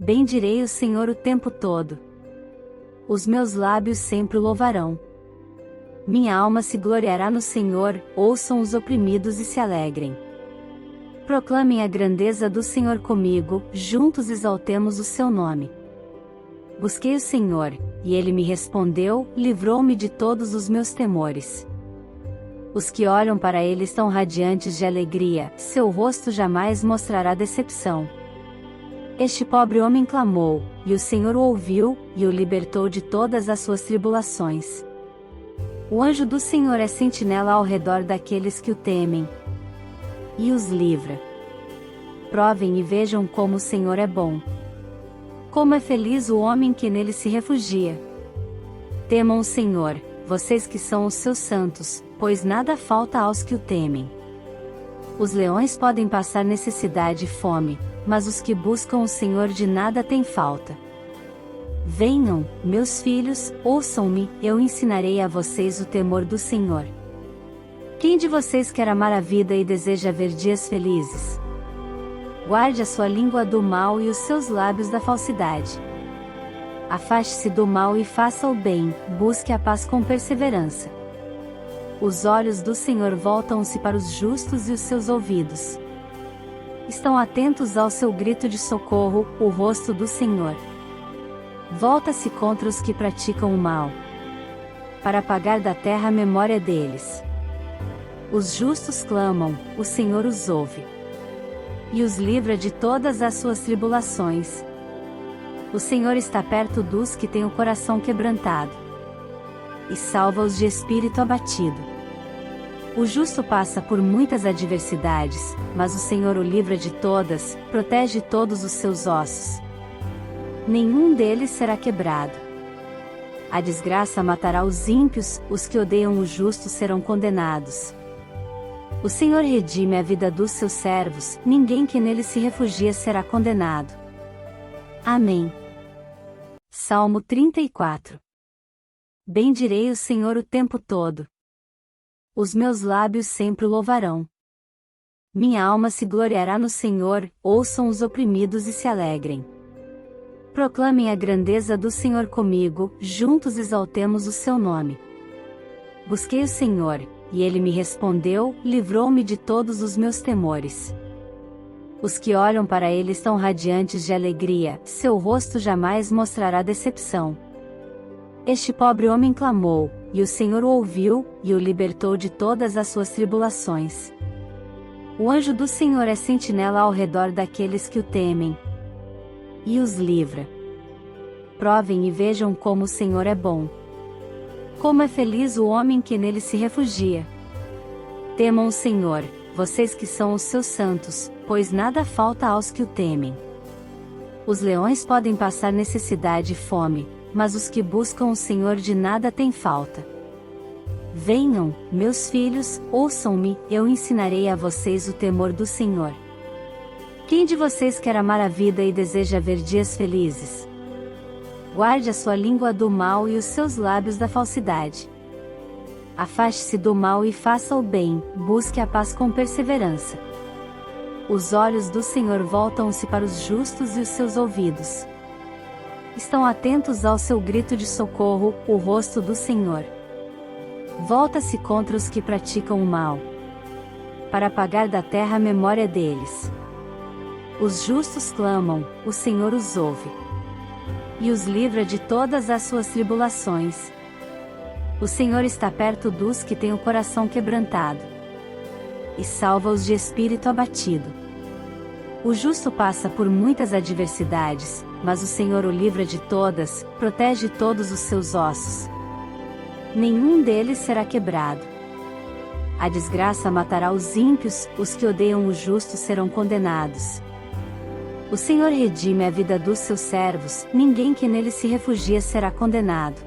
Bendirei o Senhor o tempo todo. Os meus lábios sempre o louvarão. Minha alma se gloriará no Senhor, ouçam os oprimidos e se alegrem. Proclamem a grandeza do Senhor comigo, juntos exaltemos o seu nome. Busquei o Senhor, e ele me respondeu, livrou-me de todos os meus temores. Os que olham para ele estão radiantes de alegria, seu rosto jamais mostrará decepção. Este pobre homem clamou, e o Senhor o ouviu, e o libertou de todas as suas tribulações. O anjo do Senhor é sentinela ao redor daqueles que o temem, e os livra. Provem e vejam como o Senhor é bom. Como é feliz o homem que nele se refugia. Temam o Senhor, vocês que são os seus santos, pois nada falta aos que o temem. Os leões podem passar necessidade e fome, mas os que buscam o Senhor de nada têm falta. Venham, meus filhos, ouçam-me, eu ensinarei a vocês o temor do Senhor. Quem de vocês quer amar a vida e deseja ver dias felizes? Guarde a sua língua do mal e os seus lábios da falsidade. Afaste-se do mal e faça o bem, busque a paz com perseverança. Os olhos do Senhor voltam-se para os justos e os seus ouvidos estão atentos ao seu grito de socorro, o rosto do Senhor volta-se contra os que praticam o mal, para apagar da terra a memória deles. Os justos clamam, o Senhor os ouve, e os livra de todas as suas tribulações. O Senhor está perto dos que têm o coração quebrantado, e salva-os de espírito abatido. O justo passa por muitas adversidades, mas o Senhor o livra de todas, protege todos os seus ossos. Nenhum deles será quebrado. A desgraça matará os ímpios, os que odeiam o justo serão condenados. O Senhor redime a vida dos seus servos, ninguém que nele se refugia será condenado. Amém. Salmo 34. Bendirei o Senhor o tempo todo. Os meus lábios sempre o louvarão. Minha alma se gloriará no Senhor, ouçam os oprimidos e se alegrem. Proclamem a grandeza do Senhor comigo, juntos exaltemos o seu nome. Busquei o Senhor, e ele me respondeu, livrou-me de todos os meus temores. Os que olham para ele estão radiantes de alegria, seu rosto jamais mostrará decepção. Este pobre homem clamou, e o Senhor o ouviu, e o libertou de todas as suas tribulações. O anjo do Senhor é sentinela ao redor daqueles que o temem, e os livra. Provem e vejam como o Senhor é bom. Como é feliz o homem que nele se refugia. Temam o Senhor, vocês que são os seus santos, pois nada falta aos que o temem. Os leões podem passar necessidade e fome, mas os que buscam o Senhor de nada têm falta. Venham, meus filhos, ouçam-me, eu ensinarei a vocês o temor do Senhor. Quem de vocês quer amar a vida e deseja ver dias felizes? Guarde a sua língua do mal e os seus lábios da falsidade. Afaste-se do mal e faça o bem, busque a paz com perseverança. Os olhos do Senhor voltam-se para os justos e os seus ouvidos estão atentos ao seu grito de socorro, o rosto do Senhor volta-se contra os que praticam o mal, para apagar da terra a memória deles. Os justos clamam, o Senhor os ouve, e os livra de todas as suas tribulações. O Senhor está perto dos que têm o coração quebrantado, e salva-os de espírito abatido. O justo passa por muitas adversidades, mas o Senhor o livra de todas, protege todos os seus ossos. Nenhum deles será quebrado. A desgraça matará os ímpios, os que odeiam o justo serão condenados. O Senhor redime a vida dos seus servos, ninguém que nele se refugia será condenado.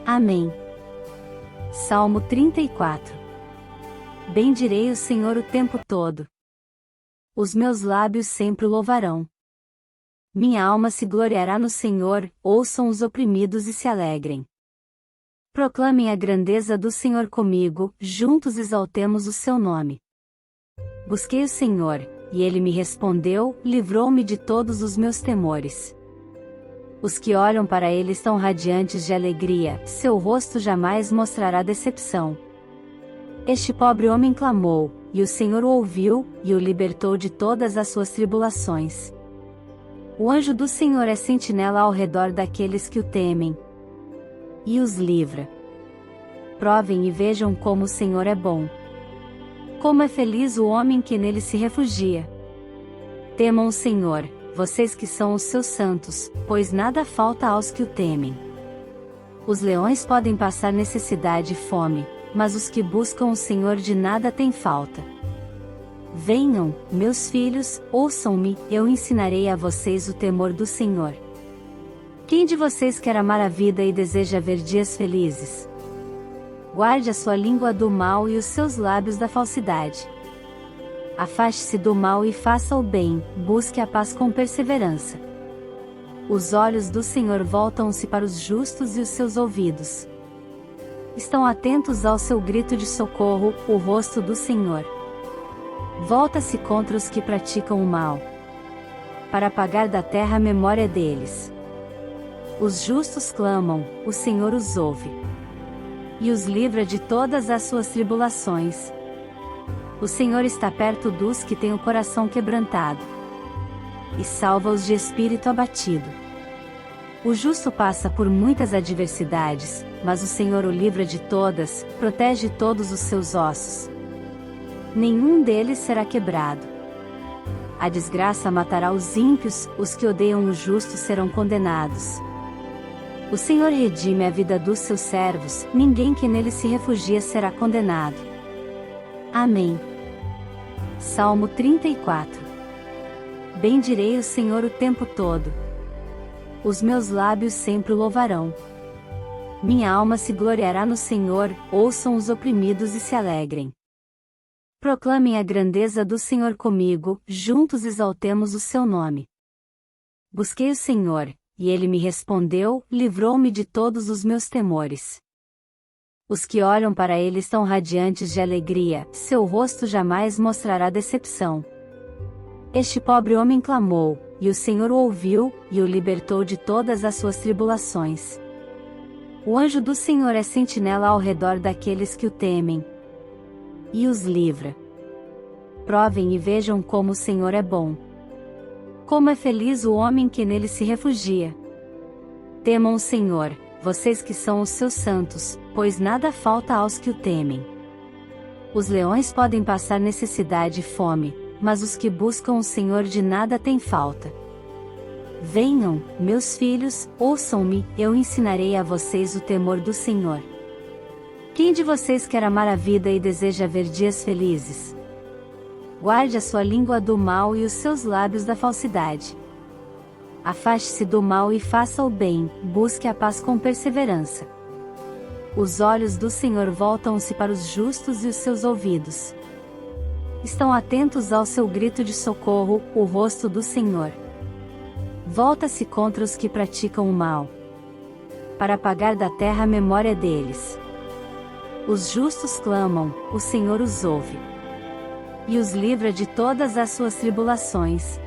Amém. Salmo 34. Bendirei o Senhor o tempo todo. Os meus lábios sempre o louvarão. Minha alma se gloriará no Senhor, ouçam os oprimidos e se alegrem. Proclamem a grandeza do Senhor comigo, juntos exaltemos o seu nome. Busquei o Senhor, e ele me respondeu, livrou-me de todos os meus temores. Os que olham para ele estão radiantes de alegria, seu rosto jamais mostrará decepção. Este pobre homem clamou, e o Senhor o ouviu, e o libertou de todas as suas tribulações. O anjo do Senhor é sentinela ao redor daqueles que o temem, e os livra. Provem e vejam como o Senhor é bom. Como é feliz o homem que nele se refugia. Temam o Senhor, vocês que são os seus santos, pois nada falta aos que o temem. Os leões podem passar necessidade e fome, mas os que buscam o Senhor de nada têm falta. Venham, meus filhos, ouçam-me, eu ensinarei a vocês o temor do Senhor. Quem de vocês quer amar a vida e deseja ver dias felizes? Guarde a sua língua do mal e os seus lábios da falsidade. Afaste-se do mal e faça o bem, busque a paz com perseverança. Os olhos do Senhor voltam-se para os justos e os seus ouvidos estão atentos ao seu grito de socorro, o rosto do Senhor volta-se contra os que praticam o mal, para apagar da terra a memória deles. Os justos clamam, o Senhor os ouve, e os livra de todas as suas tribulações. O Senhor está perto dos que têm o coração quebrantado, e salva-os de espírito abatido. O justo passa por muitas adversidades, mas o Senhor o livra de todas, protege todos os seus ossos. Nenhum deles será quebrado. A desgraça matará os ímpios, os que odeiam o justo serão condenados. O Senhor redime a vida dos seus servos, ninguém que nele se refugia será condenado. Amém. Salmo 34. Bendirei o Senhor o tempo todo. Os meus lábios sempre o louvarão. Minha alma se gloriará no Senhor, ouçam os oprimidos e se alegrem. Proclamem a grandeza do Senhor comigo, juntos exaltemos o seu nome. Busquei o Senhor, e ele me respondeu, livrou-me de todos os meus temores. Os que olham para ele estão radiantes de alegria, seu rosto jamais mostrará decepção. Este pobre homem clamou, e o Senhor o ouviu, e o libertou de todas as suas tribulações. O anjo do Senhor é sentinela ao redor daqueles que o temem, e os livra. Provem e vejam como o Senhor é bom. Como é feliz o homem que nele se refugia. Temam o Senhor, vocês que são os seus santos, pois nada falta aos que o temem. Os leões podem passar necessidade e fome, mas os que buscam o Senhor de nada têm falta. Venham, meus filhos, ouçam-me, eu ensinarei a vocês o temor do Senhor. Quem de vocês quer amar a vida e deseja ver dias felizes? Guarde a sua língua do mal e os seus lábios da falsidade. Afaste-se do mal e faça o bem, busque a paz com perseverança. Os olhos do Senhor voltam-se para os justos e os seus ouvidos estão atentos ao seu grito de socorro, o rosto do Senhor volta-se contra os que praticam o mal, para apagar da terra a memória deles. Os justos clamam, o Senhor os ouve, e os livra de todas as suas tribulações.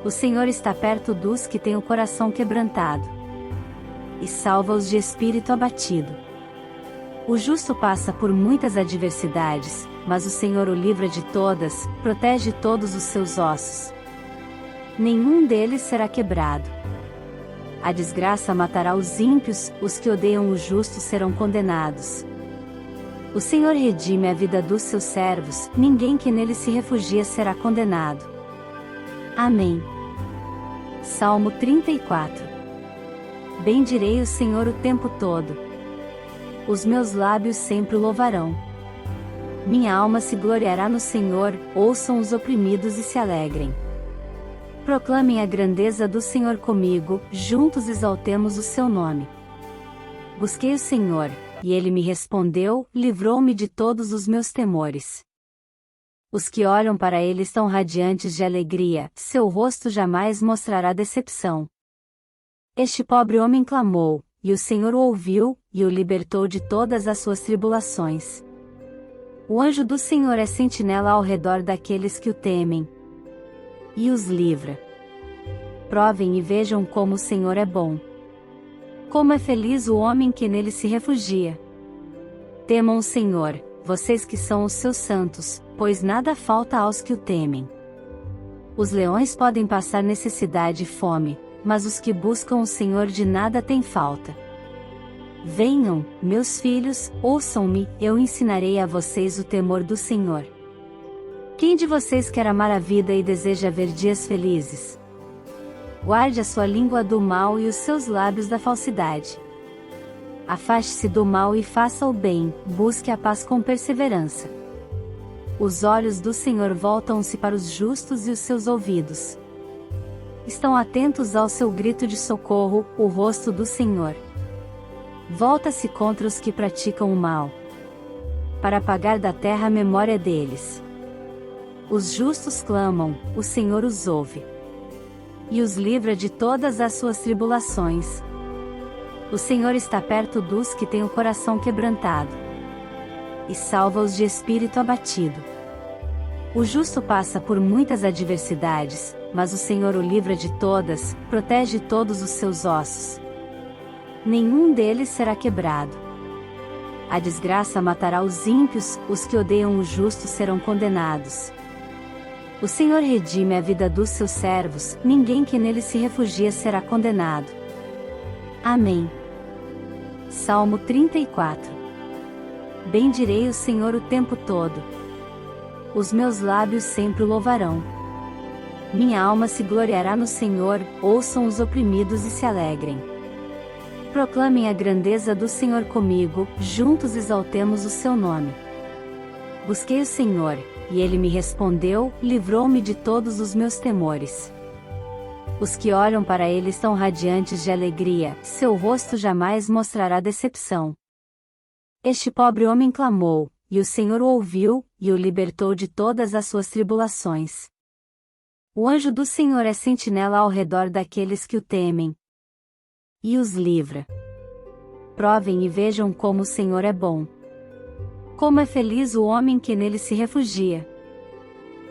O Senhor está perto dos que têm o coração quebrantado, e salva-os de espírito abatido. O justo passa por muitas adversidades, mas o Senhor o livra de todas, protege todos os seus ossos. Nenhum deles será quebrado. A desgraça matará os ímpios, os que odeiam o justo serão condenados. O Senhor redime a vida dos seus servos, ninguém que nele se refugia será condenado. Amém. Salmo 34. Bendirei o Senhor o tempo todo. Os meus lábios sempre o louvarão. Minha alma se gloriará no Senhor, ouçam os oprimidos e se alegrem. Proclamem a grandeza do Senhor comigo, juntos exaltemos o seu nome. Busquei o Senhor, e ele me respondeu, livrou-me de todos os meus temores. Os que olham para ele estão radiantes de alegria, seu rosto jamais mostrará decepção. Este pobre homem clamou, e o Senhor o ouviu, e o libertou de todas as suas tribulações. O anjo do Senhor é sentinela ao redor daqueles que o temem, e os livra. Provem e vejam como o Senhor é bom. Como é feliz o homem que nele se refugia. Temam o Senhor, vocês que são os seus santos, pois nada falta aos que o temem. Os leões podem passar necessidade e fome, mas os que buscam o Senhor de nada têm falta. Venham, meus filhos, ouçam-me, eu ensinarei a vocês o temor do Senhor. Quem de vocês quer amar a vida e deseja ver dias felizes? Guarde a sua língua do mal e os seus lábios da falsidade. Afaste-se do mal e faça o bem, busque a paz com perseverança. Os olhos do Senhor voltam-se para os justos e os seus ouvidos estão atentos ao seu grito de socorro, o rosto do Senhor volta-se contra os que praticam o mal, para apagar da terra a memória deles. Os justos clamam, o Senhor os ouve e os livra de todas as suas tribulações. O Senhor está perto dos que têm o coração quebrantado e salva-os de espírito abatido. O justo passa por muitas adversidades, mas o Senhor o livra de todas, protege todos os seus ossos. Nenhum deles será quebrado. A desgraça matará os ímpios, os que odeiam o justo serão condenados. O Senhor redime a vida dos seus servos, ninguém que nele se refugia será condenado. Amém. Salmo 34. Bendirei o Senhor o tempo todo. Os meus lábios sempre o louvarão. Minha alma se gloriará no Senhor, ouçam os oprimidos e se alegrem. Proclamem a grandeza do Senhor comigo, juntos exaltemos o seu nome. Busquei o Senhor, e ele me respondeu, livrou-me de todos os meus temores. Os que olham para ele estão radiantes de alegria, seu rosto jamais mostrará decepção. Este pobre homem clamou, e o Senhor o ouviu, e o libertou de todas as suas tribulações. O anjo do Senhor é sentinela ao redor daqueles que o temem e os livra. Provem e vejam como o Senhor é bom. Como é feliz o homem que nele se refugia.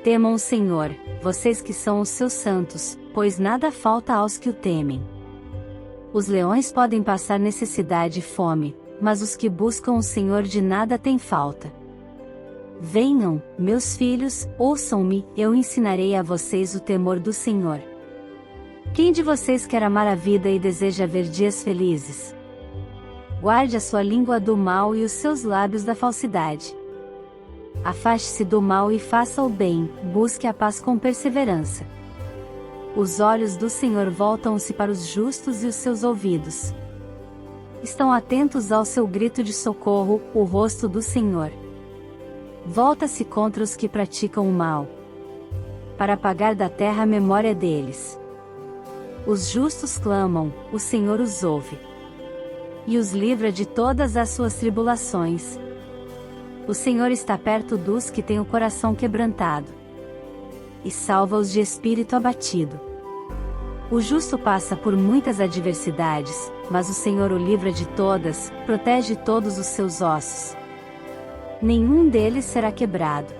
Temam o Senhor, vocês que são os seus santos, pois nada falta aos que o temem. Os leões podem passar necessidade e fome, mas os que buscam o Senhor de nada têm falta. Venham, meus filhos, ouçam-me, eu ensinarei a vocês o temor do Senhor. Quem de vocês quer amar a vida e deseja ver dias felizes? Guarde a sua língua do mal e os seus lábios da falsidade. Afaste-se do mal e faça o bem, busque a paz com perseverança. Os olhos do Senhor voltam-se para os justos e os seus ouvidos estão atentos ao seu grito de socorro, o rosto do Senhor volta-se contra os que praticam o mal, para apagar da terra a memória deles. Os justos clamam, o Senhor os ouve e os livra de todas as suas tribulações. O Senhor está perto dos que têm o coração quebrantado e salva-os de espírito abatido. O justo passa por muitas adversidades, mas o Senhor o livra de todas, protege todos os seus ossos. Nenhum deles será quebrado.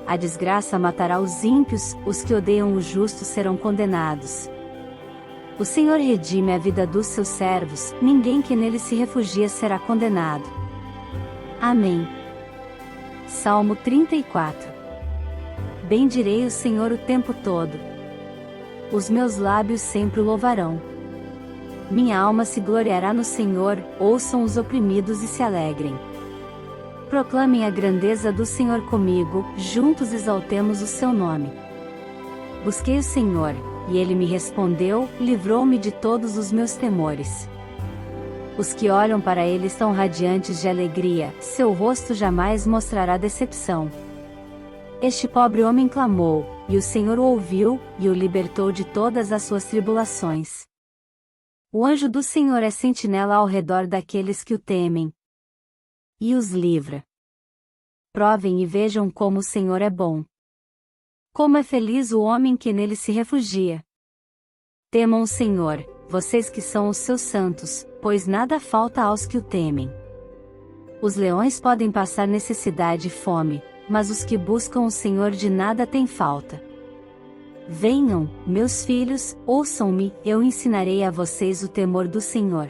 A desgraça matará os ímpios, os que odeiam o justo serão condenados. O Senhor redime a vida dos seus servos, ninguém que nele se refugia será condenado. Amém. Salmo 34. Bendirei o Senhor o tempo todo. Os meus lábios sempre o louvarão. Minha alma se gloriará no Senhor, ouçam os oprimidos e se alegrem. Proclamem a grandeza do Senhor comigo, juntos exaltemos o seu nome. Busquei o Senhor, e ele me respondeu, livrou-me de todos os meus temores. Os que olham para ele estão radiantes de alegria, seu rosto jamais mostrará decepção. Este pobre homem clamou, e o Senhor o ouviu, e o libertou de todas as suas tribulações. O anjo do Senhor é sentinela ao redor daqueles que o temem e os livra. Provem e vejam como o Senhor é bom. Como é feliz o homem que nele se refugia. Temam o Senhor, vocês que são os seus santos, pois nada falta aos que o temem. Os leões podem passar necessidade e fome, mas os que buscam o Senhor de nada têm falta. Venham, meus filhos, ouçam-me, eu ensinarei a vocês o temor do Senhor.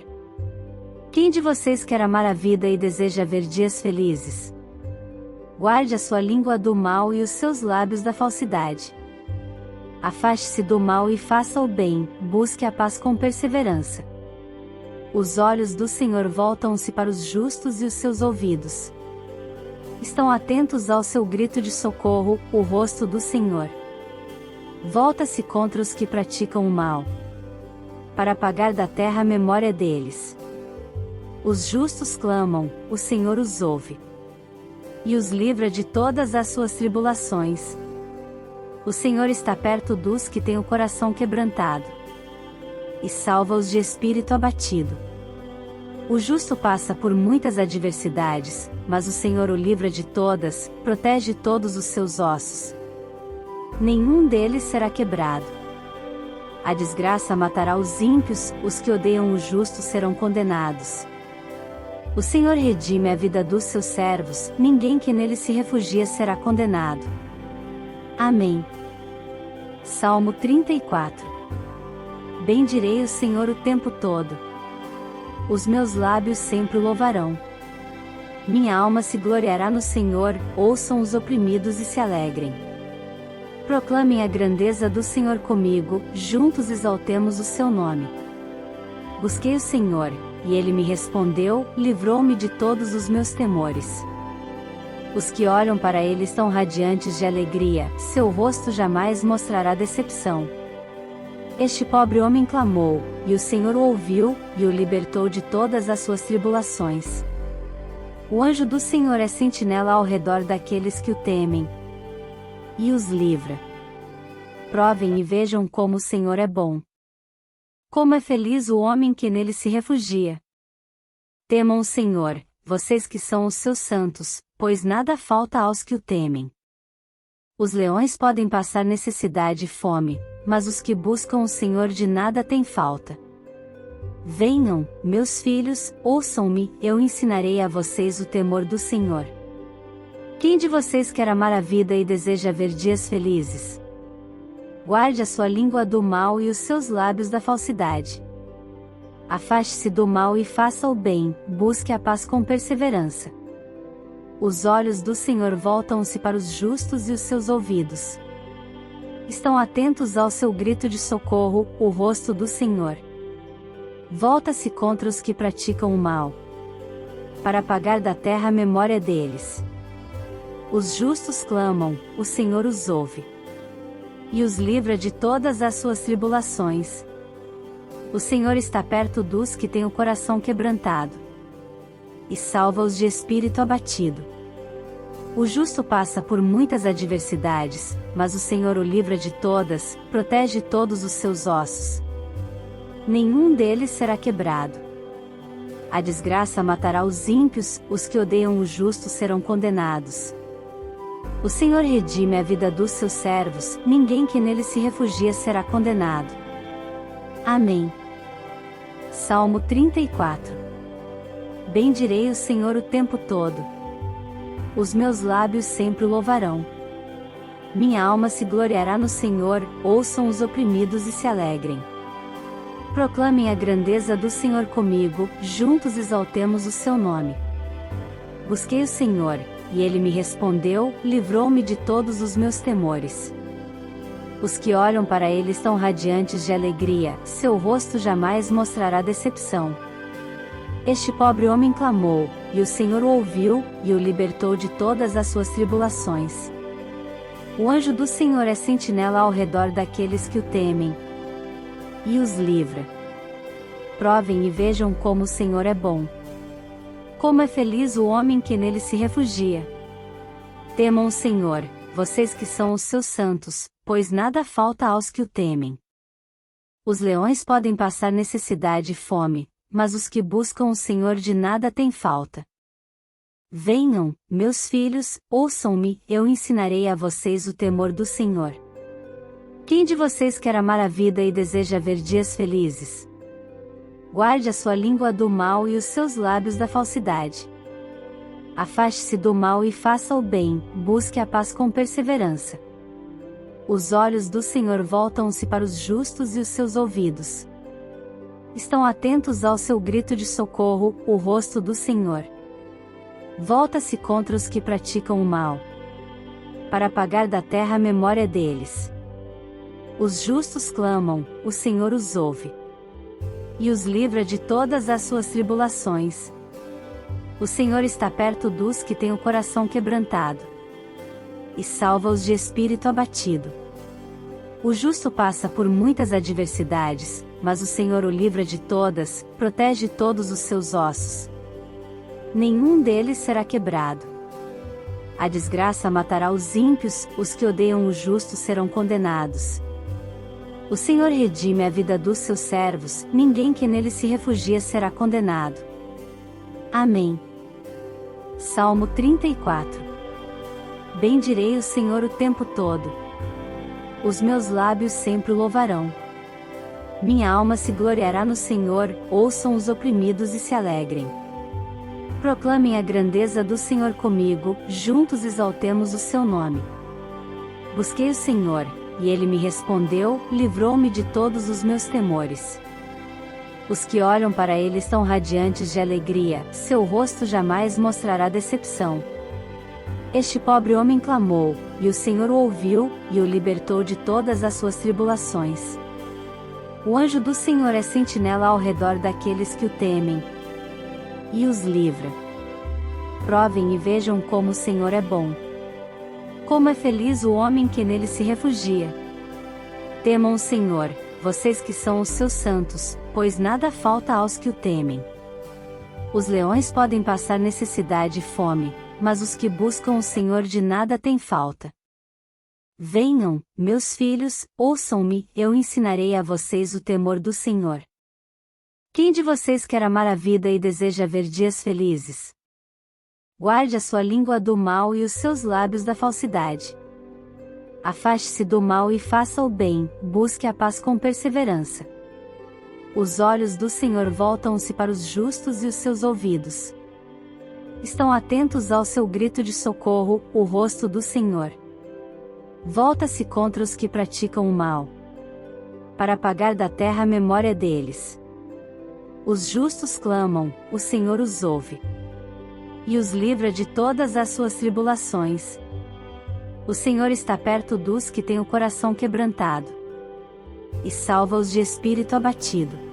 Quem de vocês quer amar a vida e deseja ver dias felizes? Guarde a sua língua do mal e os seus lábios da falsidade. Afaste-se do mal e faça o bem, busque a paz com perseverança. Os olhos do Senhor voltam-se para os justos e os seus ouvidos estão atentos ao seu grito de socorro, o rosto do Senhor volta-se contra os que praticam o mal, para apagar da terra a memória deles. Os justos clamam, o Senhor os ouve e os livra de todas as suas tribulações. O Senhor está perto dos que têm o coração quebrantado e salva-os de espírito abatido. O justo passa por muitas adversidades, mas o Senhor o livra de todas, protege todos os seus ossos. Nenhum deles será quebrado. A desgraça matará os ímpios, os que odeiam o justo serão condenados. O Senhor redime a vida dos seus servos, ninguém que nele se refugia será condenado. Amém. Salmo 34. Bendirei o Senhor o tempo todo. Os meus lábios sempre o louvarão. Minha alma se gloriará no Senhor, ouçam os oprimidos e se alegrem. Proclamem a grandeza do Senhor comigo, juntos exaltemos o seu nome. Busquei o Senhor, e ele me respondeu, livrou-me de todos os meus temores. Os que olham para ele estão radiantes de alegria, seu rosto jamais mostrará decepção. Este pobre homem clamou, e o Senhor o ouviu, e o libertou de todas as suas tribulações. O anjo do Senhor é sentinela ao redor daqueles que o temem, e os livra. Provem e vejam como o Senhor é bom. Como é feliz o homem que nele se refugia. Temam o Senhor, vocês que são os seus santos, pois nada falta aos que o temem. Os leões podem passar necessidade e fome, mas os que buscam o Senhor de nada têm falta. Venham, meus filhos, ouçam-me, eu ensinarei a vocês o temor do Senhor. Quem de vocês quer amar a vida e deseja ver dias felizes? Guarde a sua língua do mal e os seus lábios da falsidade. Afaste-se do mal e faça o bem, busque a paz com perseverança. Os olhos do Senhor voltam-se para os justos e os seus ouvidos estão atentos ao seu grito de socorro, o rosto do Senhor volta-se contra os que praticam o mal, para apagar da terra a memória deles. Os justos clamam, o Senhor os ouve e os livra de todas as suas tribulações. O Senhor está perto dos que têm o coração quebrantado e salva-os de espírito abatido. O justo passa por muitas adversidades, mas o Senhor o livra de todas, protege todos os seus ossos. Nenhum deles será quebrado. A desgraça matará os ímpios, os que odeiam o justo serão condenados. O Senhor redime a vida dos seus servos, ninguém que nele se refugia será condenado. Amém. Salmo 34. Bendirei o Senhor o tempo todo. Os meus lábios sempre o louvarão. Minha alma se gloriará no Senhor, ouçam os oprimidos e se alegrem. Proclamem a grandeza do Senhor comigo, juntos exaltemos o seu nome. Busquei o Senhor, e ele me respondeu, livrou-me de todos os meus temores. Os que olham para ele estão radiantes de alegria, seu rosto jamais mostrará decepção. Este pobre homem clamou, e o Senhor o ouviu, e o libertou de todas as suas tribulações. O anjo do Senhor é sentinela ao redor daqueles que o temem, e os livra. Provem e vejam como o Senhor é bom. Como é feliz o homem que nele se refugia. Temam o Senhor, vocês que são os seus santos, pois nada falta aos que o temem. Os leões podem passar necessidade e fome, mas os que buscam o Senhor de nada têm falta. Venham, meus filhos, ouçam-me, eu ensinarei a vocês o temor do Senhor. Quem de vocês quer amar a vida e deseja ver dias felizes? Guarde a sua língua do mal e os seus lábios da falsidade. Afaste-se do mal e faça o bem, busque a paz com perseverança. Os olhos do Senhor voltam-se para os justos e os seus ouvidos estão atentos ao seu grito de socorro. O rosto do Senhor volta-se contra os que praticam o mal, para apagar da terra a memória deles. Os justos clamam, o Senhor os ouve e os livra de todas as suas tribulações. O Senhor está perto dos que têm o coração quebrantado e salva-os de espírito abatido. O justo passa por muitas adversidades, mas o Senhor o livra de todas, protege todos os seus ossos. Nenhum deles será quebrado. A desgraça matará os ímpios, os que odeiam o justo serão condenados. O Senhor redime a vida dos seus servos, ninguém que nele se refugia será condenado. Amém. Salmo 34. Bendirei o Senhor o tempo todo. Os meus lábios sempre o louvarão. Minha alma se gloriará no Senhor, ouçam os oprimidos e se alegrem. Proclamem a grandeza do Senhor comigo, juntos exaltemos o seu nome. Busquei o Senhor, e ele me respondeu, livrou-me de todos os meus temores. Os que olham para ele estão radiantes de alegria, seu rosto jamais mostrará decepção. Este pobre homem clamou, e o Senhor o ouviu, e o libertou de todas as suas tribulações. O anjo do Senhor é sentinela ao redor daqueles que o temem e os livra. Provem e vejam como o Senhor é bom. Como é feliz o homem que nele se refugia. Temam o Senhor, vocês que são os seus santos, pois nada falta aos que o temem. Os leões podem passar necessidade e fome, mas os que buscam o Senhor de nada têm falta. Venham, meus filhos, ouçam-me, eu ensinarei a vocês o temor do Senhor. Quem de vocês quer amar a vida e deseja ver dias felizes? Guarde a sua língua do mal e os seus lábios da falsidade. Afaste-se do mal e faça o bem, busque a paz com perseverança. Os olhos do Senhor voltam-se para os justos e os seus ouvidos estão atentos ao seu grito de socorro. O rosto do Senhor volta-se contra os que praticam o mal, para apagar da terra a memória deles. Os justos clamam, o Senhor os ouve e os livra de todas as suas tribulações. O Senhor está perto dos que têm o coração quebrantado e salva-os de espírito abatido.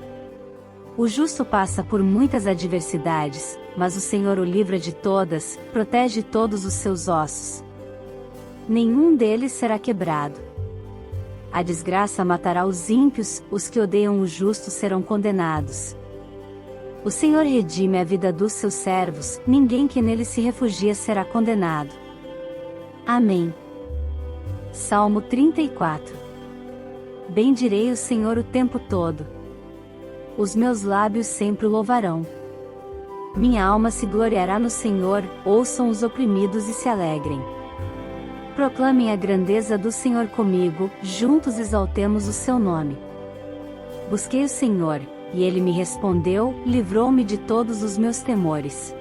O justo passa por muitas adversidades, mas o Senhor o livra de todas, protege todos os seus ossos. Nenhum deles será quebrado. A desgraça matará os ímpios, os que odeiam o justo serão condenados. O Senhor redime a vida dos seus servos, ninguém que nele se refugia será condenado. Amém. Salmo 34. Bendirei o Senhor o tempo todo. Os meus lábios sempre o louvarão. Minha alma se gloriará no Senhor, ouçam os oprimidos e se alegrem. Proclamem a grandeza do Senhor comigo, juntos exaltemos o seu nome. Busquei o Senhor, e ele me respondeu, livrou-me de todos os meus temores.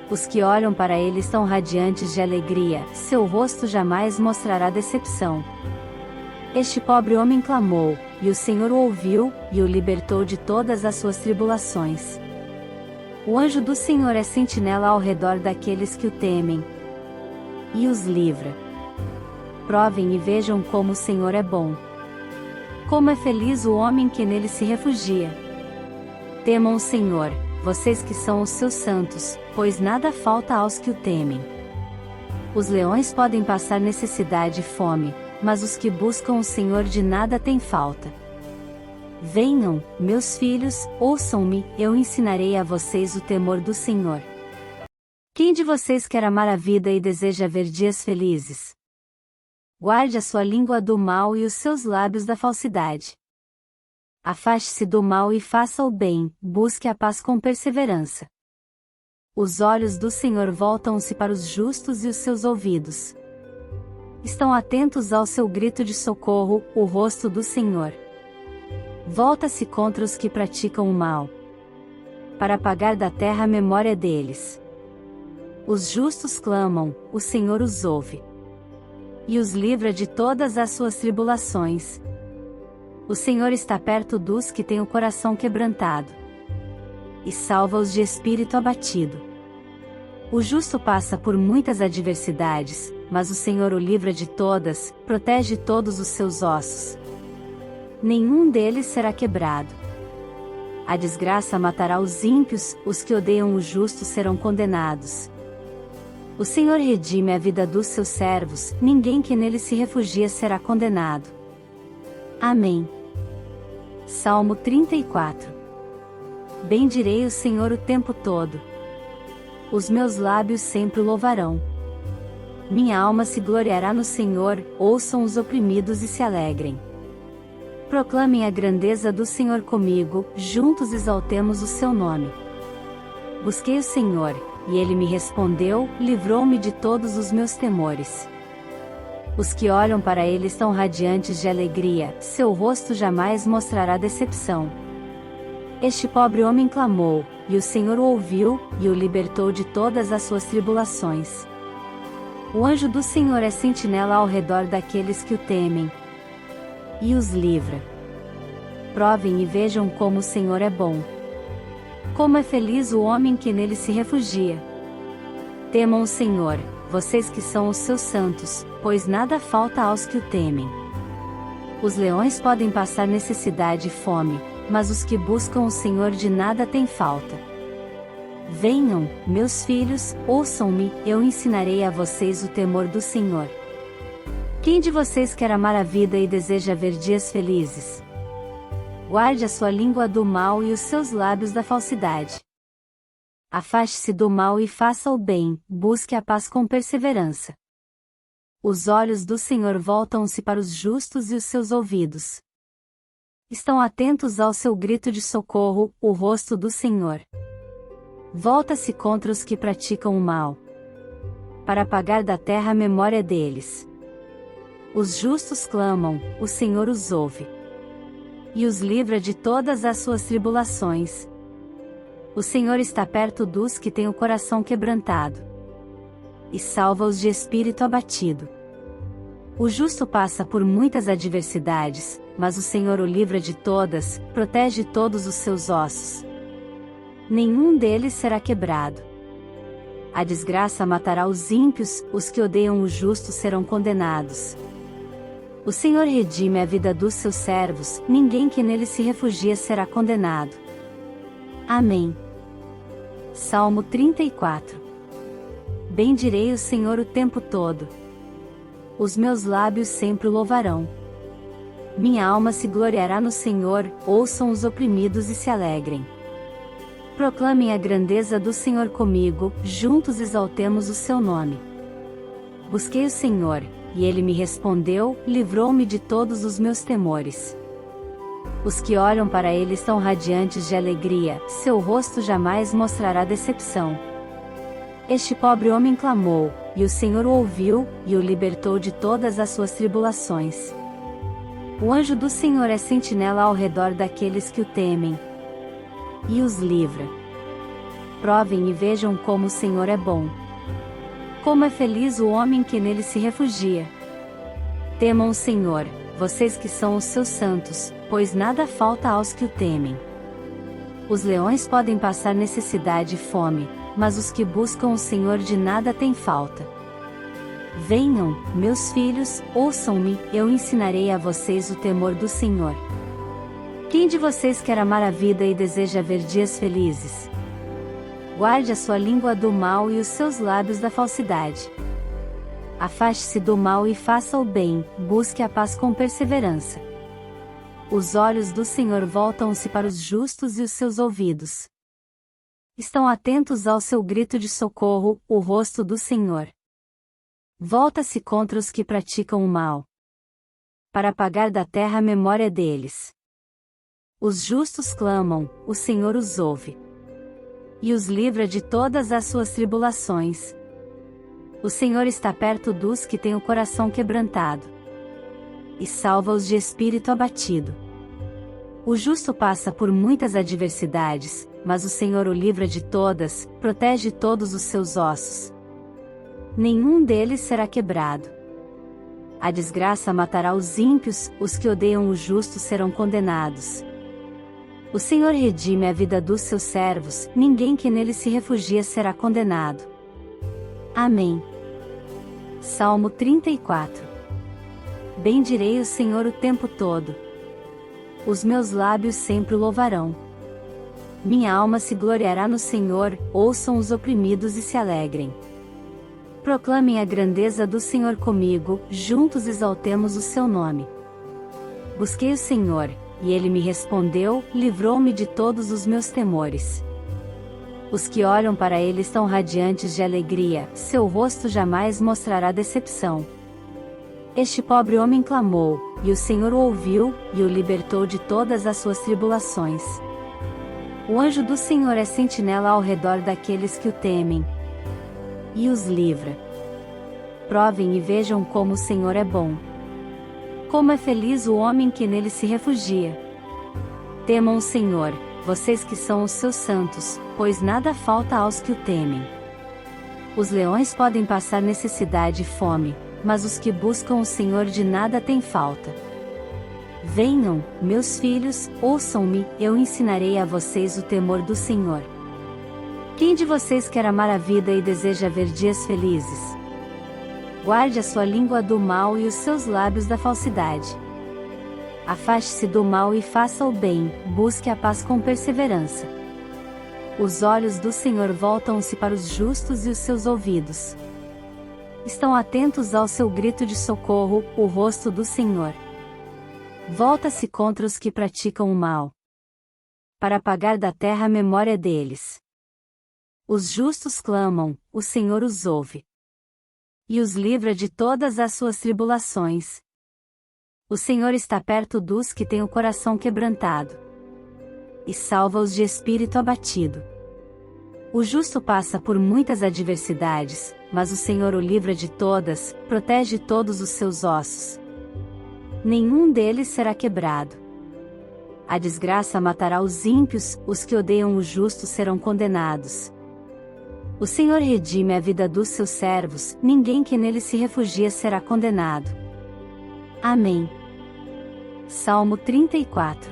Os que olham para ele estão radiantes de alegria, seu rosto jamais mostrará decepção. Este pobre homem clamou, e o Senhor o ouviu, e o libertou de todas as suas tribulações. O anjo do Senhor é sentinela ao redor daqueles que o temem e os livra. Provem e vejam como o Senhor é bom. Como é feliz o homem que nele se refugia. Temam o Senhor, vocês que são os seus santos, pois nada falta aos que o temem. Os leões podem passar necessidade e fome, mas os que buscam o Senhor de nada têm falta. Venham, meus filhos, ouçam-me, eu ensinarei a vocês o temor do Senhor. Quem de vocês quer amar a vida e deseja ver dias felizes? Guarde a sua língua do mal e os seus lábios da falsidade. Afaste-se do mal e faça o bem, busque a paz com perseverança. Os olhos do Senhor voltam-se para os justos e os seus ouvidos estão atentos ao seu grito de socorro. O rosto do Senhor volta-se contra os que praticam o mal, para apagar da terra a memória deles. Os justos clamam, o Senhor os ouve e os livra de todas as suas tribulações. O Senhor está perto dos que têm o coração quebrantado, e salva-os de espírito abatido. O justo passa por muitas adversidades, mas o Senhor o livra de todas, protege todos os seus ossos. Nenhum deles será quebrado. A desgraça matará os ímpios, os que odeiam o justo serão condenados. O Senhor redime a vida dos seus servos, ninguém que nele se refugia será condenado. Amém. Salmo 34. Bendirei o Senhor o tempo todo. Os meus lábios sempre o louvarão. Minha alma se gloriará no Senhor, ouçam os oprimidos e se alegrem. Proclamem a grandeza do Senhor comigo, juntos exaltemos o seu nome. Busquei o Senhor, e ele me respondeu, livrou-me de todos os meus temores. Os que olham para ele estão radiantes de alegria, seu rosto jamais mostrará decepção. Este pobre homem clamou, e o Senhor o ouviu, e o libertou de todas as suas tribulações. O anjo do Senhor é sentinela ao redor daqueles que o temem, e os livra. Provem e vejam como o Senhor é bom. Como é feliz o homem que nele se refugia. Temam o Senhor, vocês que são os seus santos, pois nada falta aos que o temem. Os leões podem passar necessidade e fome, mas os que buscam o Senhor de nada têm falta. Venham, meus filhos, ouçam-me, eu ensinarei a vocês o temor do Senhor. Quem de vocês quer amar a vida e deseja ver dias felizes? Guarde a sua língua do mal e os seus lábios da falsidade. Afaste-se do mal e faça o bem, busque a paz com perseverança. Os olhos do Senhor voltam-se para os justos e os seus ouvidos estão atentos ao seu grito de socorro, o rosto do Senhor volta-se contra os que praticam o mal, para apagar da terra a memória deles. Os justos clamam, o Senhor os ouve, e os livra de todas as suas tribulações. O Senhor está perto dos que têm o coração quebrantado, e salva-os de espírito abatido. O justo passa por muitas adversidades, mas o Senhor o livra de todas, protege todos os seus ossos. Nenhum deles será quebrado. A desgraça matará os ímpios, os que odeiam o justo serão condenados. O Senhor redime a vida dos seus servos, ninguém que nele se refugia será condenado. Amém. Salmo 34. Bendirei o Senhor o tempo todo. Os meus lábios sempre o louvarão. Minha alma se gloriará no Senhor, ouçam os oprimidos e se alegrem. Proclamem a grandeza do Senhor comigo, juntos exaltemos o seu nome. Busquei o Senhor, e ele me respondeu, livrou-me de todos os meus temores. Os que olham para ele estão radiantes de alegria, seu rosto jamais mostrará decepção. Este pobre homem clamou, e o Senhor o ouviu, e o libertou de todas as suas tribulações. O anjo do Senhor é sentinela ao redor daqueles que o temem, e os livra. Provem e vejam como o Senhor é bom. Como é feliz o homem que nele se refugia. Temam o Senhor, vocês que são os seus santos, pois nada falta aos que o temem. Os leões podem passar necessidade e fome, mas os que buscam o Senhor de nada têm falta. Venham, meus filhos, ouçam-me, eu ensinarei a vocês o temor do Senhor. Quem de vocês quer amar a vida e deseja ver dias felizes? Guarde a sua língua do mal e os seus lábios da falsidade. Afaste-se do mal e faça o bem, busque a paz com perseverança. Os olhos do Senhor voltam-se para os justos e os seus ouvidos estão atentos ao seu grito de socorro, o rosto do Senhor volta-se contra os que praticam o mal, para apagar da terra a memória deles. Os justos clamam, o Senhor os ouve, e os livra de todas as suas tribulações. O Senhor está perto dos que têm o coração quebrantado, e salva-os de espírito abatido. O justo passa por muitas adversidades, mas o Senhor o livra de todas, protege todos os seus ossos. Nenhum deles será quebrado. A desgraça matará os ímpios, os que odeiam o justo serão condenados. O Senhor redime a vida dos seus servos, ninguém que nele se refugia será condenado. Amém. Salmo 34. Bendirei o Senhor o tempo todo. Os meus lábios sempre o louvarão. Minha alma se gloriará no Senhor, ouçam os oprimidos e se alegrem. Proclamem a grandeza do Senhor comigo, juntos exaltemos o seu nome. Busquei o Senhor, e ele me respondeu, livrou-me de todos os meus temores. Os que olham para ele estão radiantes de alegria, seu rosto jamais mostrará decepção. Este pobre homem clamou, e o Senhor o ouviu, e o libertou de todas as suas tribulações. O anjo do Senhor é sentinela ao redor daqueles que o temem, e os livra. Provem e vejam como o Senhor é bom. Como é feliz o homem que nele se refugia. Temam o Senhor, vocês que são os seus santos, pois nada falta aos que o temem. Os leões podem passar necessidade e fome, mas os que buscam o Senhor de nada têm falta. Venham, meus filhos, ouçam-me, eu ensinarei a vocês o temor do Senhor. Quem de vocês quer amar a vida e deseja ver dias felizes? Guarde a sua língua do mal e os seus lábios da falsidade. Afaste-se do mal e faça o bem, busque a paz com perseverança. Os olhos do Senhor voltam-se para os justos e os seus ouvidos estão atentos ao seu grito de socorro, o rosto do Senhor volta-se contra os que praticam o mal, para apagar da terra a memória deles. Os justos clamam, o Senhor os ouve e os livra de todas as suas tribulações. O Senhor está perto dos que têm o coração quebrantado e salva-os de espírito abatido. O justo passa por muitas adversidades, mas o Senhor o livra de todas, protege todos os seus ossos. Nenhum deles será quebrado. A desgraça matará os ímpios, os que odeiam o justo serão condenados. O Senhor redime a vida dos seus servos, ninguém que nele se refugia será condenado. Amém. Salmo 34.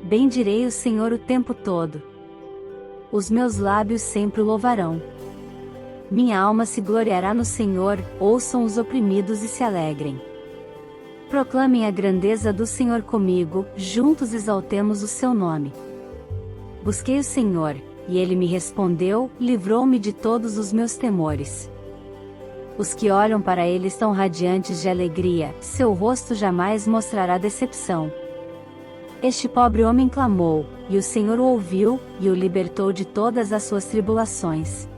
Bendirei o Senhor o tempo todo. Os meus lábios sempre o louvarão. Minha alma se gloriará no Senhor, ouçam os oprimidos e se alegrem. Proclamem a grandeza do Senhor comigo, juntos exaltemos o seu nome. Busquei o Senhor, e ele me respondeu, livrou-me de todos os meus temores. Os que olham para ele estão radiantes de alegria, seu rosto jamais mostrará decepção. Este pobre homem clamou, e o Senhor o ouviu, e o libertou de todas as suas tribulações.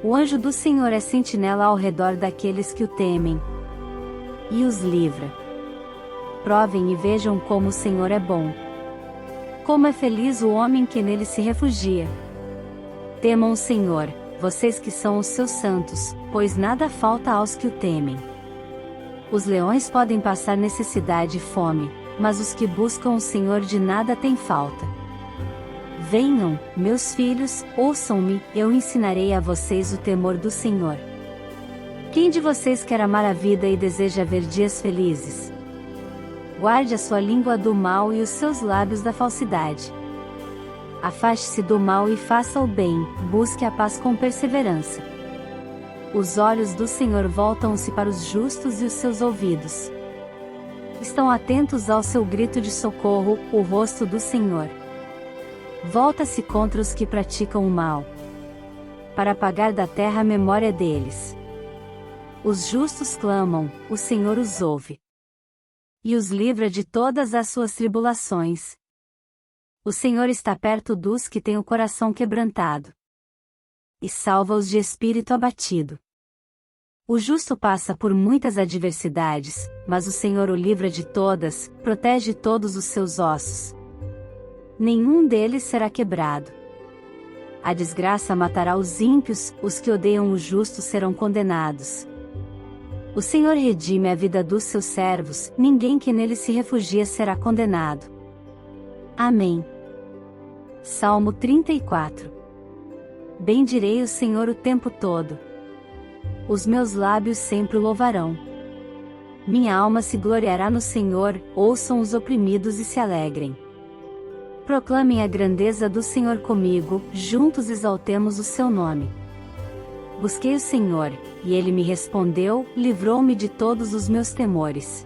O anjo do Senhor é sentinela ao redor daqueles que o temem, e os livra. Provem e vejam como o Senhor é bom. Como é feliz o homem que nele se refugia. Temam o Senhor, vocês que são os seus santos, pois nada falta aos que o temem. Os leões podem passar necessidade e fome, mas os que buscam o Senhor de nada têm falta. Venham, meus filhos, ouçam-me, eu ensinarei a vocês o temor do Senhor. Quem de vocês quer amar a vida e deseja ver dias felizes? Guarde a sua língua do mal e os seus lábios da falsidade. Afaste-se do mal e faça o bem, busque a paz com perseverança. Os olhos do Senhor voltam-se para os justos e os seus ouvidos estão atentos ao seu grito de socorro, o rosto do Senhor volta-se contra os que praticam o mal, para apagar da terra a memória deles. Os justos clamam, o Senhor os ouve e os livra de todas as suas tribulações. O Senhor está perto dos que têm o coração quebrantado e salva-os de espírito abatido. O justo passa por muitas adversidades, mas o Senhor o livra de todas, protege todos os seus ossos. Nenhum deles será quebrado. A desgraça matará os ímpios, os que odeiam o justo serão condenados. O Senhor redime a vida dos seus servos, ninguém que nele se refugia será condenado. Amém. Salmo 34. Bendirei o Senhor o tempo todo. Os meus lábios sempre o louvarão. Minha alma se gloriará no Senhor, ouçam os oprimidos e se alegrem. Proclamem a grandeza do Senhor comigo, juntos exaltemos o seu nome. Busquei o Senhor, e ele me respondeu, livrou-me de todos os meus temores.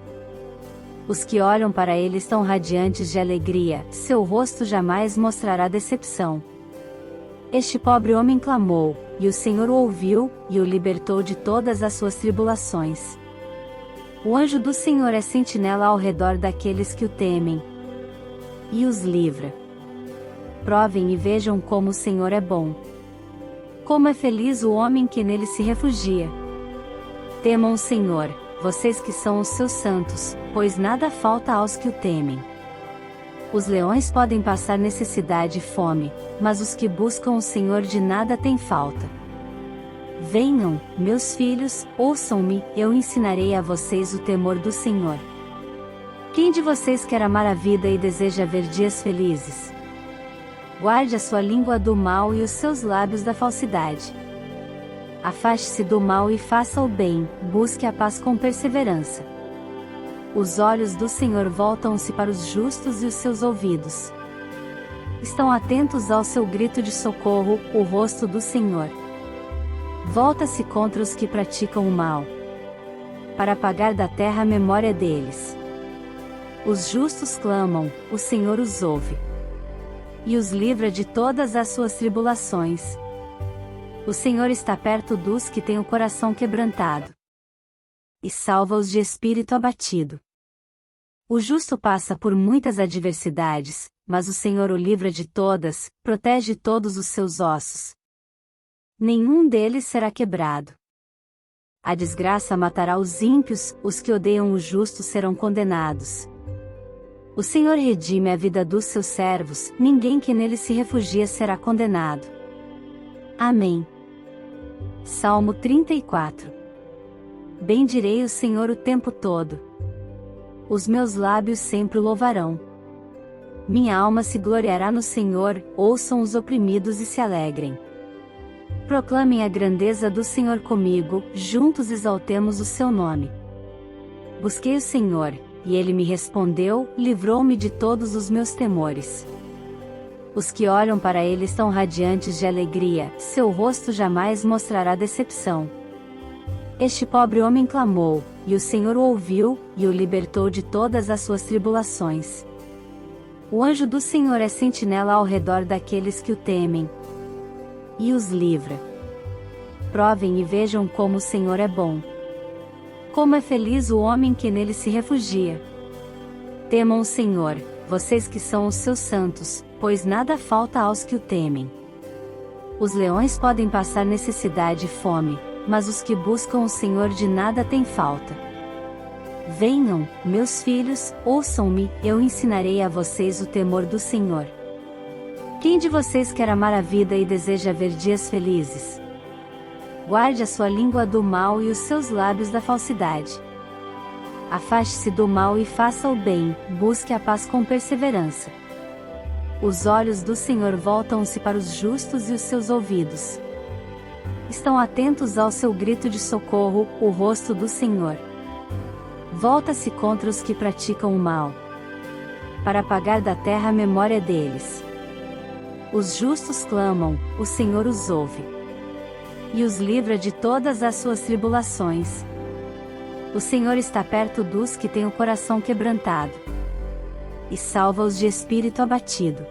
Os que olham para ele estão radiantes de alegria, seu rosto jamais mostrará decepção. Este pobre homem clamou, e o Senhor o ouviu, e o libertou de todas as suas tribulações. O anjo do Senhor é sentinela ao redor daqueles que o temem, e os livra. Provem e vejam como o Senhor é bom. Como é feliz o homem que nele se refugia. Temam o Senhor, vocês que são os seus santos, pois nada falta aos que o temem. Os leões podem passar necessidade e fome, mas os que buscam o Senhor de nada têm falta. Venham, meus filhos, ouçam-me, eu ensinarei a vocês o temor do Senhor. Quem de vocês quer amar a vida e deseja ver dias felizes? Guarde a sua língua do mal e os seus lábios da falsidade. Afaste-se do mal e faça o bem, busque a paz com perseverança. Os olhos do Senhor voltam-se para os justos e os seus ouvidos estão atentos ao seu grito de socorro, o rosto do Senhor volta-se contra os que praticam o mal, para apagar da terra a memória deles. Os justos clamam, o Senhor os ouve, e os livra de todas as suas tribulações. O Senhor está perto dos que têm o coração quebrantado, e salva-os de espírito abatido. O justo passa por muitas adversidades, mas o Senhor o livra de todas, protege todos os seus ossos. Nenhum deles será quebrado. A desgraça matará os ímpios, os que odeiam o justo serão condenados. O Senhor redime a vida dos seus servos, ninguém que nele se refugia será condenado. Amém. Salmo 34. Bendirei o Senhor o tempo todo. Os meus lábios sempre o louvarão. Minha alma se gloriará no Senhor, ouçam os oprimidos e se alegrem. Proclamem a grandeza do Senhor comigo, juntos exaltemos o seu nome. Busquei o Senhor, e ele me respondeu, livrou-me de todos os meus temores. Os que olham para ele estão radiantes de alegria, seu rosto jamais mostrará decepção. Este pobre homem clamou, e o Senhor o ouviu, e o libertou de todas as suas tribulações. O anjo do Senhor é sentinela ao redor daqueles que o temem, e os livra. Provem e vejam como o Senhor é bom. Como é feliz o homem que nele se refugia. Temam o Senhor, vocês que são os seus santos, pois nada falta aos que o temem. Os leões podem passar necessidade e fome, mas os que buscam o Senhor de nada têm falta. Venham, meus filhos, ouçam-me, eu ensinarei a vocês o temor do Senhor. Quem de vocês quer amar a vida e deseja ver dias felizes? Guarde a sua língua do mal e os seus lábios da falsidade. Afaste-se do mal e faça o bem, busque a paz com perseverança. Os olhos do Senhor voltam-se para os justos e os seus ouvidos estão atentos ao seu grito de socorro, o rosto do Senhor volta-se contra os que praticam o mal, para apagar da terra a memória deles. Os justos clamam, o Senhor os ouve, e os livra de todas as suas tribulações. O Senhor está perto dos que têm o coração quebrantado, e salva-os de espírito abatido.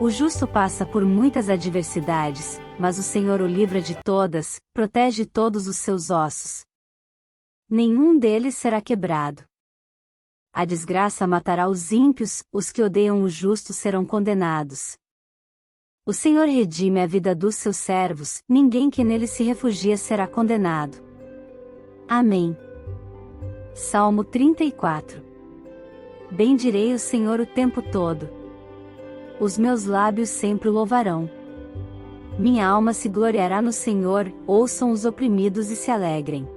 O justo passa por muitas adversidades, mas o Senhor o livra de todas, protege todos os seus ossos. Nenhum deles será quebrado. A desgraça matará os ímpios, os que odeiam o justo serão condenados. O Senhor redime a vida dos seus servos, ninguém que nele se refugia será condenado. Amém. Salmo 34. Bendirei o Senhor o tempo todo. Os meus lábios sempre o louvarão. Minha alma se gloriará no Senhor, ouçam os oprimidos e se alegrem.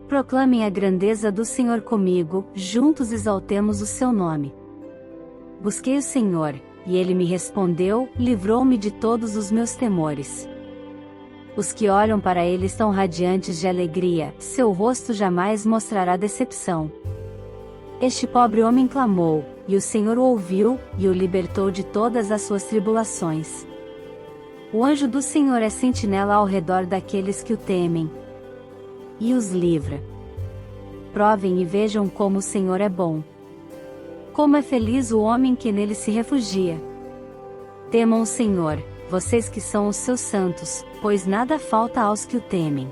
Proclamem a grandeza do Senhor comigo, juntos exaltemos o seu nome. Busquei o Senhor, e ele me respondeu, livrou-me de todos os meus temores. Os que olham para ele estão radiantes de alegria, seu rosto jamais mostrará decepção. Este pobre homem clamou, e o Senhor o ouviu, e o libertou de todas as suas tribulações. O anjo do Senhor é sentinela ao redor daqueles que o temem, e os livra. Provem e vejam como o Senhor é bom. Como é feliz o homem que nele se refugia. Temam o Senhor, vocês que são os seus santos, pois nada falta aos que o temem.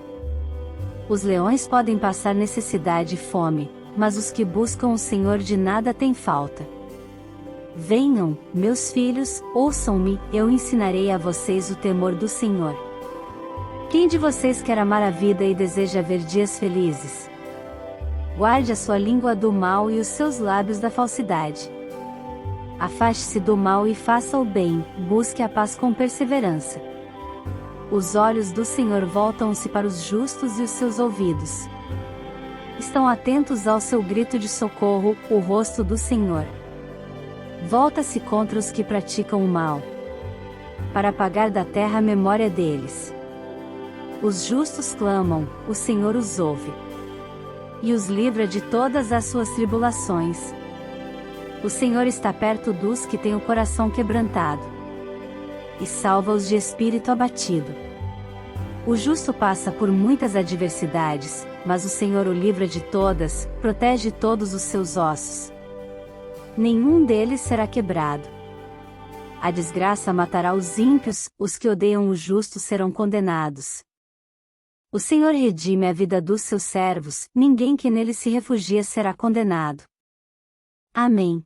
Os leões podem passar necessidade e fome, mas os que buscam o Senhor de nada têm falta. Venham, meus filhos, ouçam-me, eu ensinarei a vocês o temor do Senhor. Quem de vocês quer amar a vida e deseja ver dias felizes? Guarde a sua língua do mal e os seus lábios da falsidade. Afaste-se do mal e faça o bem, busque a paz com perseverança. Os olhos do Senhor voltam-se para os justos e os seus ouvidos estão atentos ao seu grito de socorro, o rosto do Senhor volta-se contra os que praticam o mal, para apagar da terra a memória deles. Os justos clamam, o Senhor os ouve e os livra de todas as suas tribulações. O Senhor está perto dos que têm o coração quebrantado e salva-os de espírito abatido. O justo passa por muitas adversidades, mas o Senhor o livra de todas, protege todos os seus ossos. Nenhum deles será quebrado. A desgraça matará os ímpios, os que odeiam o justo serão condenados. O Senhor redime a vida dos seus servos, ninguém que nele se refugia será condenado. Amém.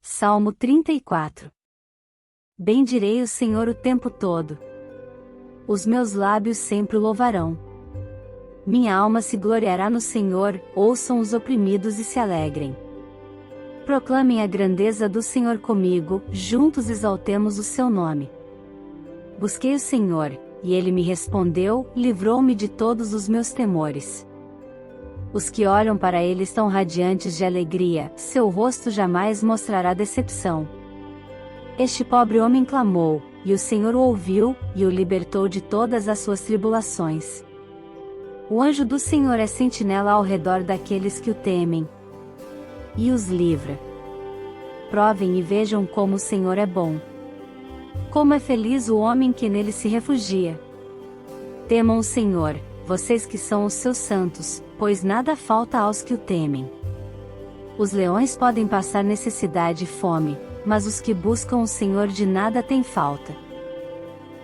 Salmo 34. Bendirei o Senhor o tempo todo. Os meus lábios sempre o louvarão. Minha alma se gloriará no Senhor, ouçam os oprimidos e se alegrem. Proclamem a grandeza do Senhor comigo, juntos exaltemos o seu nome. Busquei o Senhor, e ele me respondeu, livrou-me de todos os meus temores. Os que olham para ele estão radiantes de alegria, seu rosto jamais mostrará decepção. Este pobre homem clamou, e o Senhor o ouviu, e o libertou de todas as suas tribulações. O anjo do Senhor é sentinela ao redor daqueles que o temem, e os livra. Provem e vejam como o Senhor é bom. Como é feliz o homem que nele se refugia. Temam o Senhor, vocês que são os seus santos, pois nada falta aos que o temem. Os leões podem passar necessidade e fome, mas os que buscam o Senhor de nada têm falta.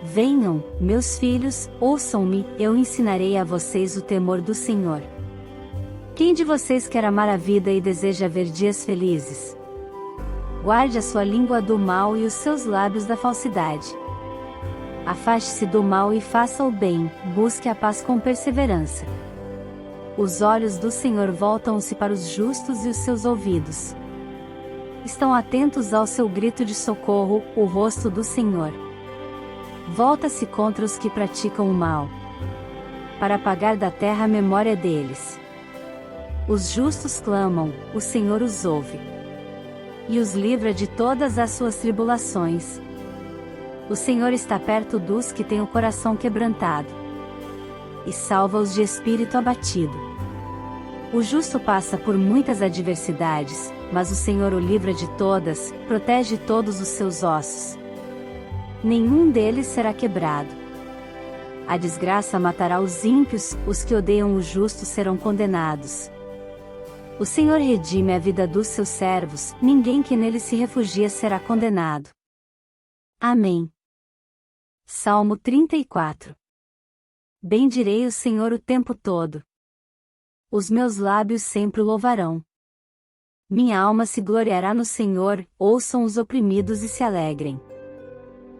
Venham, meus filhos, ouçam-me, eu ensinarei a vocês o temor do Senhor. Quem de vocês quer amar a vida e deseja ver dias felizes? Guarde a sua língua do mal e os seus lábios da falsidade. Afaste-se do mal e faça o bem, busque a paz com perseverança. Os olhos do Senhor voltam-se para os justos e os seus ouvidos estão atentos ao seu grito de socorro, o rosto do Senhor volta-se contra os que praticam o mal, para apagar da terra a memória deles. Os justos clamam, o Senhor os ouve e os livra de todas as suas tribulações. O Senhor está perto dos que têm o coração quebrantado e salva-os de espírito abatido. O justo passa por muitas adversidades, mas o Senhor o livra de todas, protege todos os seus ossos. Nenhum deles será quebrado. A desgraça matará os ímpios, os que odeiam o justo serão condenados. O Senhor redime a vida dos seus servos, ninguém que nele se refugia será condenado. Amém. Salmo 34. Bendirei o Senhor o tempo todo. Os meus lábios sempre o louvarão. Minha alma se gloriará no Senhor, ouçam os oprimidos e se alegrem.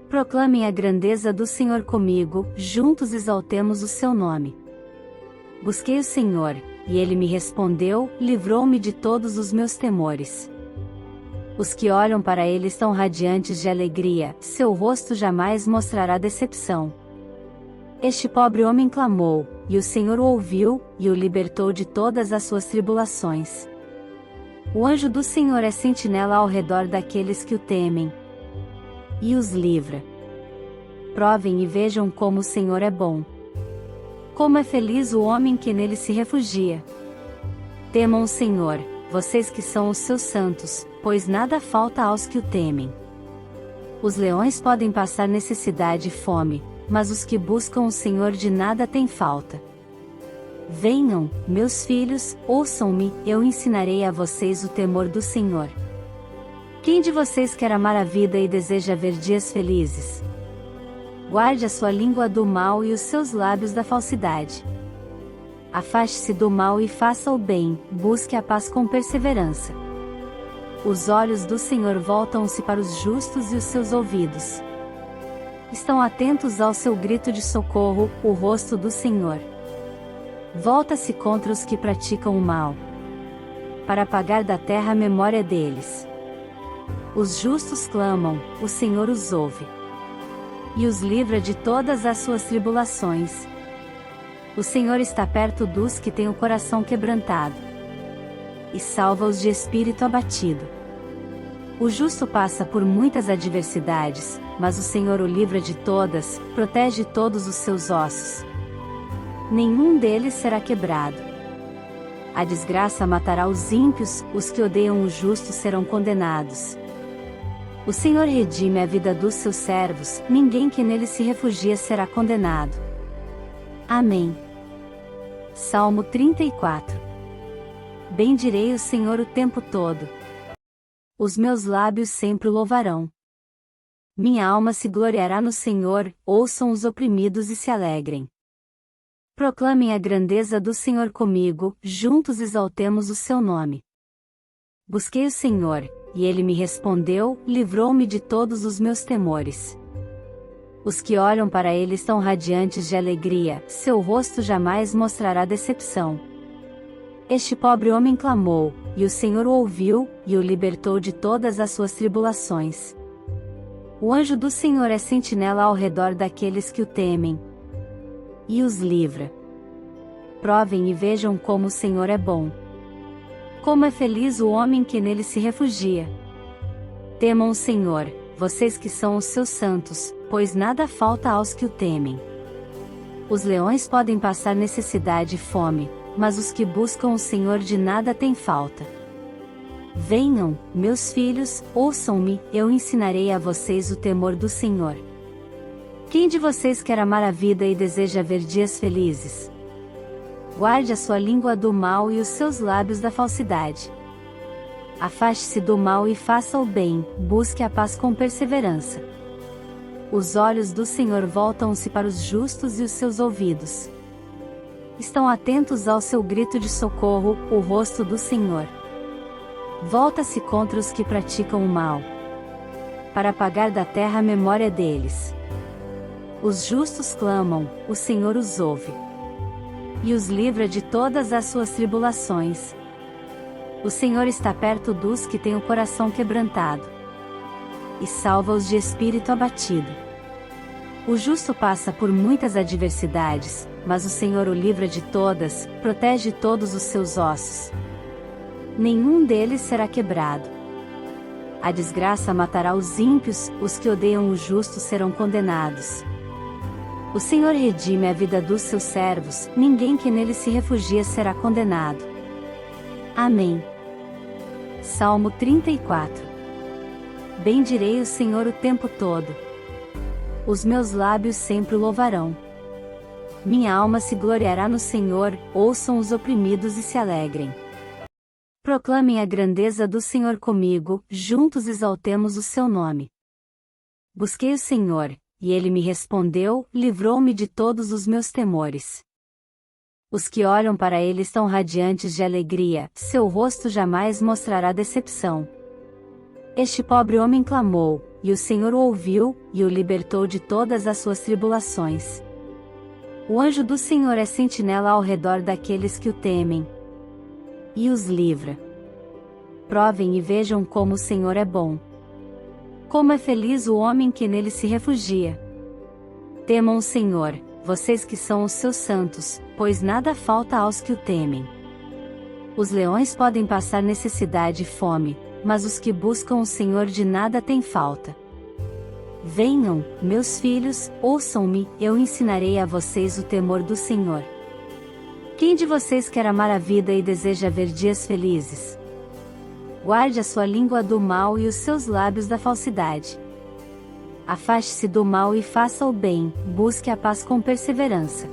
Proclamem a grandeza do Senhor comigo, juntos exaltemos o seu nome. Busquei o Senhor, e ele me respondeu, livrou-me de todos os meus temores. Os que olham para ele estão radiantes de alegria, seu rosto jamais mostrará decepção. Este pobre homem clamou, e o Senhor o ouviu, e o libertou de todas as suas tribulações. O anjo do Senhor é sentinela ao redor daqueles que o temem, e os livra. Provem e vejam como o Senhor é bom. Como é feliz o homem que nele se refugia. Temam o Senhor, vocês que são os seus santos, pois nada falta aos que o temem. Os leões podem passar necessidade e fome, mas os que buscam o Senhor de nada têm falta. Venham, meus filhos, ouçam-me, eu ensinarei a vocês o temor do Senhor. Quem de vocês quer amar a vida e deseja ver dias felizes? Guarde a sua língua do mal e os seus lábios da falsidade. Afaste-se do mal e faça o bem, busque a paz com perseverança. Os olhos do Senhor voltam-se para os justos e os seus ouvidos estão atentos ao seu grito de socorro, o rosto do Senhor volta-se contra os que praticam o mal, para apagar da terra a memória deles. Os justos clamam, o Senhor os ouve e os livra de todas as suas tribulações. O Senhor está perto dos que têm o coração quebrantado e salva-os de espírito abatido. O justo passa por muitas adversidades, mas o Senhor o livra de todas, protege todos os seus ossos. Nenhum deles será quebrado. A desgraça matará os ímpios, os que odeiam o justo serão condenados. O Senhor redime a vida dos seus servos, ninguém que nele se refugia será condenado. Amém. Salmo 34. Bendirei o Senhor o tempo todo. Os meus lábios sempre o louvarão. Minha alma se gloriará no Senhor, ouçam os oprimidos e se alegrem. Proclamem a grandeza do Senhor comigo, juntos exaltemos o seu nome. Busquei o Senhor, e ele me respondeu, livrou-me de todos os meus temores. Os que olham para ele estão radiantes de alegria, seu rosto jamais mostrará decepção. Este pobre homem clamou, e o Senhor o ouviu, e o libertou de todas as suas tribulações. O anjo do Senhor é sentinela ao redor daqueles que o temem, e os livra. Provem e vejam como o Senhor é bom. Como é feliz o homem que nele se refugia. Temam o Senhor, vocês que são os seus santos, pois nada falta aos que o temem. Os leões podem passar necessidade e fome, mas os que buscam o Senhor de nada têm falta. Venham, meus filhos, ouçam-me, eu ensinarei a vocês o temor do Senhor. Quem de vocês quer amar a vida e deseja ver dias felizes? Guarde a sua língua do mal e os seus lábios da falsidade. Afaste-se do mal e faça o bem, busque a paz com perseverança. Os olhos do Senhor voltam-se para os justos e os seus ouvidos estão atentos ao seu grito de socorro, o rosto do Senhor volta-se contra os que praticam o mal, para apagar da terra a memória deles. Os justos clamam, o Senhor os ouve e os livra de todas as suas tribulações. O Senhor está perto dos que têm o coração quebrantado e salva-os de espírito abatido. O justo passa por muitas adversidades, mas o Senhor o livra de todas, protege todos os seus ossos. Nenhum deles será quebrado. A desgraça matará os ímpios, os que odeiam o justo serão condenados. O Senhor redime a vida dos seus servos, ninguém que nele se refugia será condenado. Amém. Salmo 34. Bendirei o Senhor o tempo todo. Os meus lábios sempre o louvarão. Minha alma se gloriará no Senhor, ouçam os oprimidos e se alegrem. Proclamem a grandeza do Senhor comigo, juntos exaltemos o seu nome. Busquei o Senhor, e ele me respondeu, livrou-me de todos os meus temores. Os que olham para ele estão radiantes de alegria, seu rosto jamais mostrará decepção. Este pobre homem clamou, e o Senhor o ouviu, e o libertou de todas as suas tribulações. O anjo do Senhor é sentinela ao redor daqueles que o temem, e os livra. Provem e vejam como o Senhor é bom. Como é feliz o homem que nele se refugia. Temam o Senhor, vocês que são os seus santos, pois nada falta aos que o temem. Os leões podem passar necessidade e fome, mas os que buscam o Senhor de nada têm falta. Venham, meus filhos, ouçam-me, eu ensinarei a vocês o temor do Senhor. Quem de vocês quer amar a vida e deseja ver dias felizes? Guarde a sua língua do mal e os seus lábios da falsidade. Afaste-se do mal e faça o bem, busque a paz com perseverança.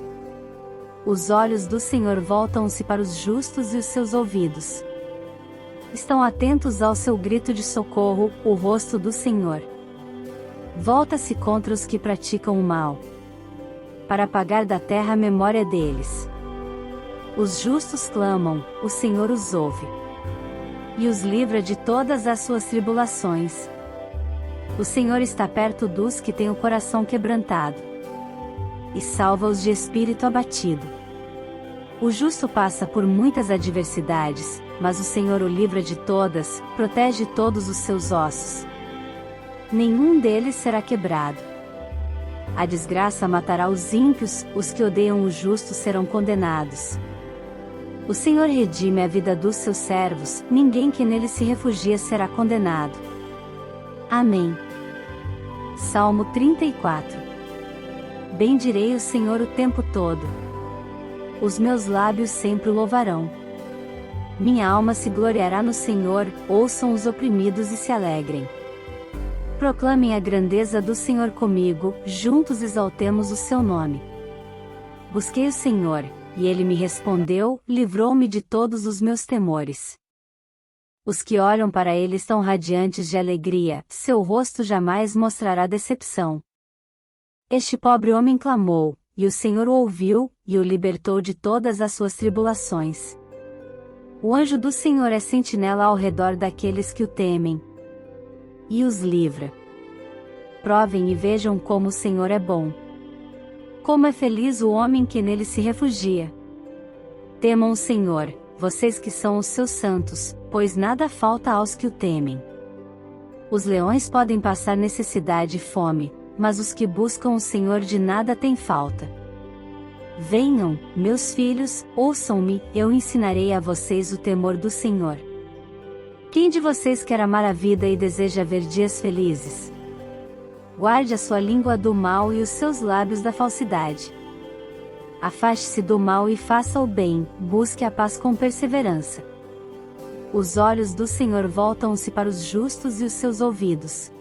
Os olhos do Senhor voltam-se para os justos e os seus ouvidos estão atentos ao seu grito de socorro, o rosto do Senhor volta-se contra os que praticam o mal, para apagar da terra a memória deles. Os justos clamam, o Senhor os ouve e os livra de todas as suas tribulações. O Senhor está perto dos que têm o coração quebrantado e salva-os de espírito abatido. O justo passa por muitas adversidades, mas o Senhor o livra de todas, protege todos os seus ossos. Nenhum deles será quebrado. A desgraça matará os ímpios, os que odeiam o justo serão condenados. O Senhor redime a vida dos seus servos, ninguém que nele se refugia será condenado. Amém. Salmo 34. Bendirei o Senhor o tempo todo. Os meus lábios sempre o louvarão. Minha alma se gloriará no Senhor, ouçam os oprimidos e se alegrem. Proclamem a grandeza do Senhor comigo, juntos exaltemos o seu nome. Busquei o Senhor, e ele me respondeu, livrou-me de todos os meus temores. Os que olham para ele estão radiantes de alegria, seu rosto jamais mostrará decepção. Este pobre homem clamou, e o Senhor o ouviu, e o libertou de todas as suas tribulações. O anjo do Senhor é sentinela ao redor daqueles que o temem e os livra. Provem e vejam como o Senhor é bom. Como é feliz o homem que nele se refugia. Temam o Senhor, vocês que são os seus santos, pois nada falta aos que o temem. Os leões podem passar necessidade e fome, mas os que buscam o Senhor de nada têm falta. Venham, meus filhos, ouçam-me, eu ensinarei a vocês o temor do Senhor. Quem de vocês quer amar a vida e deseja ver dias felizes? Guarde a sua língua do mal e os seus lábios da falsidade. Afaste-se do mal e faça o bem, busque a paz com perseverança. Os olhos do Senhor voltam-se para os justos e os seus ouvidos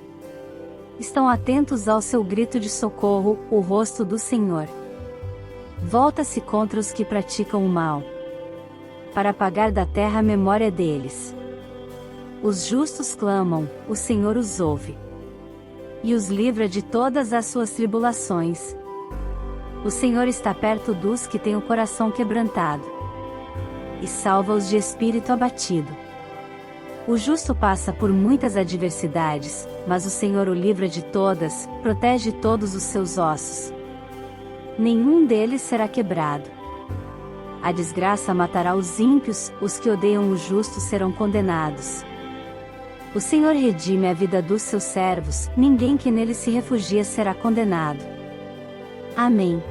estão atentos ao seu grito de socorro, o rosto do Senhor volta-se contra os que praticam o mal, para apagar da terra a memória deles. Os justos clamam, o Senhor os ouve e os livra de todas as suas tribulações. O Senhor está perto dos que têm o coração quebrantado e salva-os de espírito abatido. O justo passa por muitas adversidades, mas o Senhor o livra de todas, protege todos os seus ossos. Nenhum deles será quebrado. A desgraça matará os ímpios, os que odeiam o justo serão condenados. O Senhor redime a vida dos seus servos, ninguém que nele se refugia será condenado. Amém.